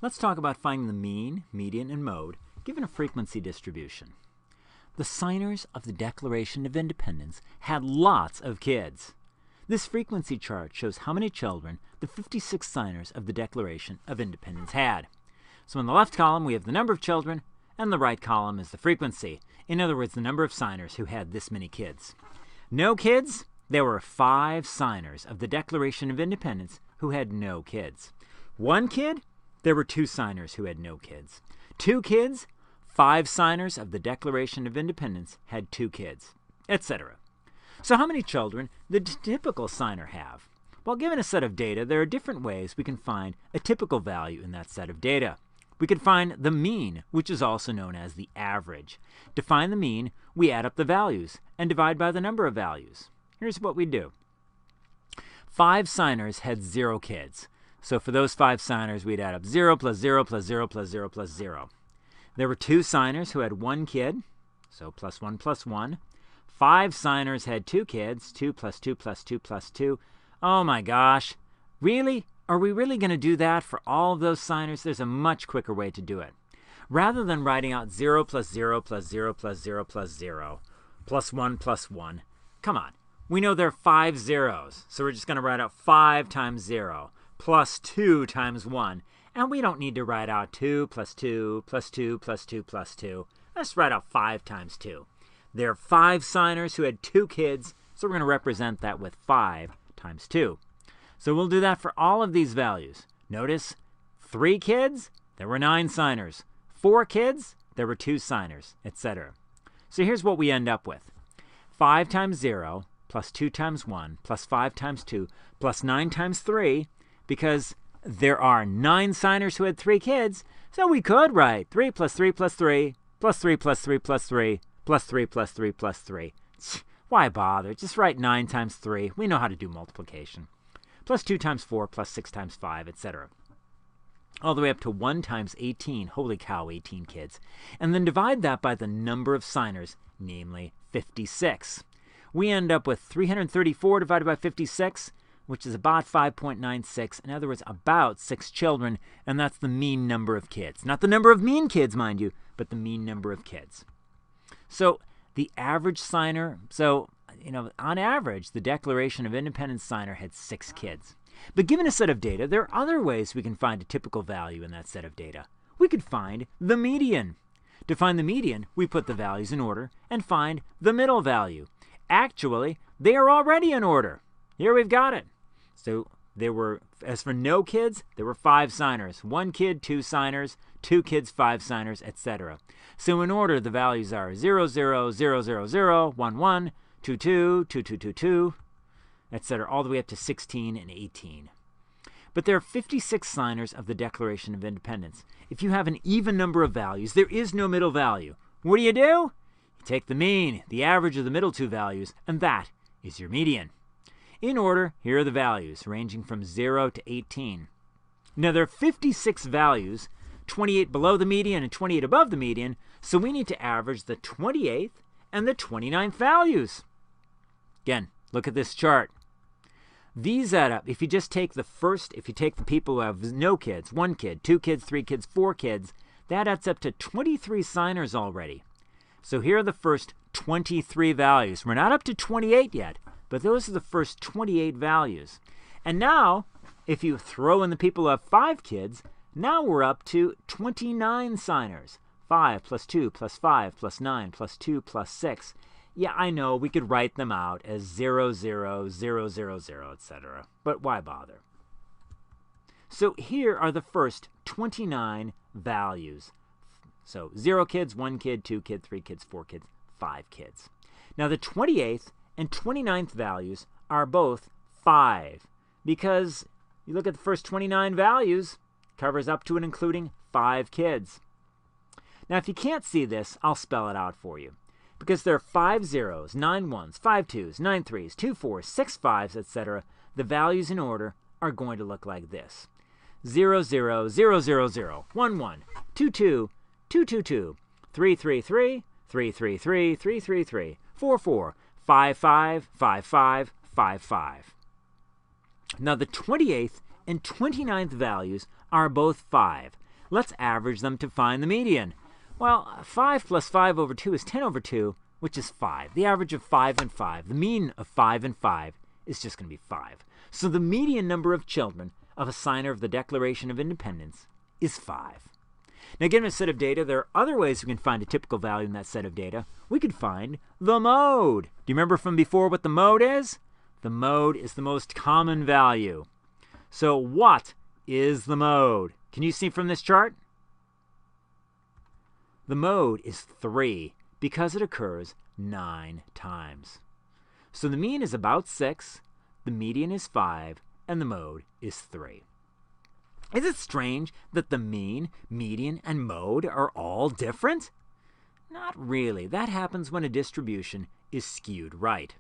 Let's talk about finding the mean, median, and mode given a frequency distribution. The signers of the Declaration of Independence had lots of kids. This frequency chart shows how many children the 56 signers of the Declaration of Independence had. So in the left column we have the number of children, and the right column is the frequency. In other words, the number of signers who had this many kids. No kids? There were 5 signers of the Declaration of Independence who had no kids. 1 kid? There were 2 signers who had no kids. 2 kids? 5 signers of the Declaration of Independence had 2 kids, etc. So how many children did the typical signer have? Well, given a set of data, there are different ways we can find a typical value in that set of data. We can find the mean, which is also known as the average. To find the mean, we add up the values and divide by the number of values. Here's what we do. 5 signers had 0 kids. So for those 5 signers, we'd add up 0 plus 0 plus 0 plus 0 plus 0. There were 2 signers who had 1 kid, so plus 1 plus 1. 5 signers had 2 kids, 2 plus 2 plus 2 plus 2. Oh my gosh, really? Are we really going to do that for all of those signers? There's a much quicker way to do it. Rather than writing out 0 plus 0 plus 0 plus 0 plus 0, plus 1 plus 1, come on. We know there are 5 zeros, so we're just going to write out 5 times 0 plus 2 times 1. And we don't need to write out 2 plus 2 plus 2 plus 2 plus 2. Let's write out 5 times 2. There are 5 signers who had 2 kids, so we're going to represent that with 5 times 2. So we'll do that for all of these values. Notice 3 kids, there were 9 signers. 4 kids, there were 2 signers, etc. So here's what we end up with. 5 times 0 plus 2 times 1 plus 5 times 2 plus 9 times 3, because there are 9 signers who had 3 kids, so we could write 3 plus 3 plus 3 plus 3 plus 3 plus 3 plus 3 plus 3 plus 3. Why bother? Just write 9 times 3. We know how to do multiplication. Plus 2 times 4 plus 6 times 5, etc. All the way up to 1 times 18. Holy cow, 18 kids. And then divide that by the number of signers, namely 56. We end up with 334 divided by 56, which is about 5.96. In other words, about 6 children, and that's the mean number of kids. Not the number of mean kids, mind you, but the mean number of kids. So the average signer, on average, the Declaration of Independence signer had 6 kids. But given a set of data, there are other ways we can find a typical value in that set of data. We could find the median. To find the median, we put the values in order and find the middle value. Actually, they are already in order. Here we've got it. So there were, as for no kids, there were 5 signers. 1 kid, 2 signers, 2 kids, 5 signers, etc. So in order, the values are 0, 0, 0, 0, 0, 1, 1, 2, 2, 2, 2, 2, 2, etc., all the way up to 16 and 18. But there are 56 signers of the Declaration of Independence. If you have an even number of values, there is no middle value. What do? You take the mean, the average of the middle 2 values, and that is your median. In order, here are the values, ranging from 0 to 18. Now, there are 56 values, 28 below the median and 28 above the median, so we need to average the 28th and the 29th values. Again, look at this chart. These add up. If you just take if you take the people who have no kids, 1 kid, 2 kids, 3 kids, 4 kids, that adds up to 23 signers already. So here are the first 23 values. We're not up to 28 yet, but those are the first 28 values. And now, if you throw in the people who have 5 kids, now we're up to 29 signers. 5 plus 2 plus 5 plus 9 plus 2 plus 6. Yeah, I know we could write them out as 0, 0, 0, 0, 0, etc. But why bother? So here are the first 29 values. So 0 kids, 1 kid, 2 kids, 3 kids, 4 kids, 5 kids. Now the 28th and 29th values are both 5 because you look at the first 29 values, covers up to and including 5 kids. Now if you can't see this, I'll spell it out for you. Because there are 5 zeros, 9 ones, 5 twos, 9 threes, 2 fours, 6 fives, etc., the values in order are going to look like this. 0, 0, 0, 0, 0, 1, 1, 2, 2, 2, 2, 2, 3, 3, 3, 3, 3, 3, 3, 3, 3, 4, 4, 5, 5, 5, 5, 5, 5. Now the 28th and 29th values are both 5. Let's average them to find the median. Well, 5 plus 5 over 2 is 10 over 2, which is 5. The average of 5 and 5, the mean of 5 and 5, is just going to be 5. So the median number of children of a signer of the Declaration of Independence is 5. Now, given a set of data, there are other ways we can find a typical value in that set of data. We could find the mode. Do you remember from before what the mode is? The mode is the most common value. So what is the mode? Can you see from this chart? The mode is 3 because it occurs 9 times. So the mean is about 6, the median is 5, and the mode is 3. Is it strange that the mean, median, and mode are all different? Not really. That happens when a distribution is skewed right.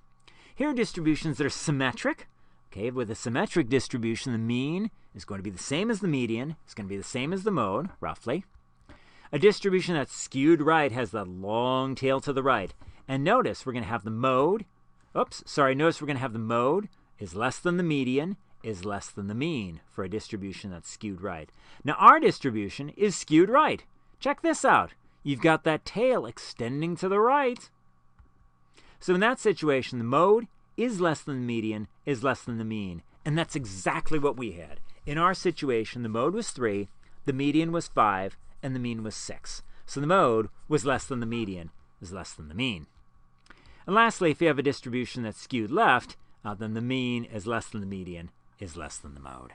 Here are distributions that are symmetric. Okay, with a symmetric distribution, the mean is going to be the same as the median. It's going to be the same as the mode, roughly. A distribution that's skewed right has the long tail to the right. And notice we're going to have the mode. Notice we're going to have the mode is less than the median, is less than the mean for a distribution that's skewed right. Now, our distribution is skewed right. Check this out. You've got that tail extending to the right. So in that situation, the mode is less than the median, is less than the mean. And that's exactly what we had. In our situation, the mode was 3, the median was 5, and the mean was 6. So the mode was less than the median, is less than the mean. And lastly, if you have a distribution that's skewed left, then the mean is less than the median, is less than the mode.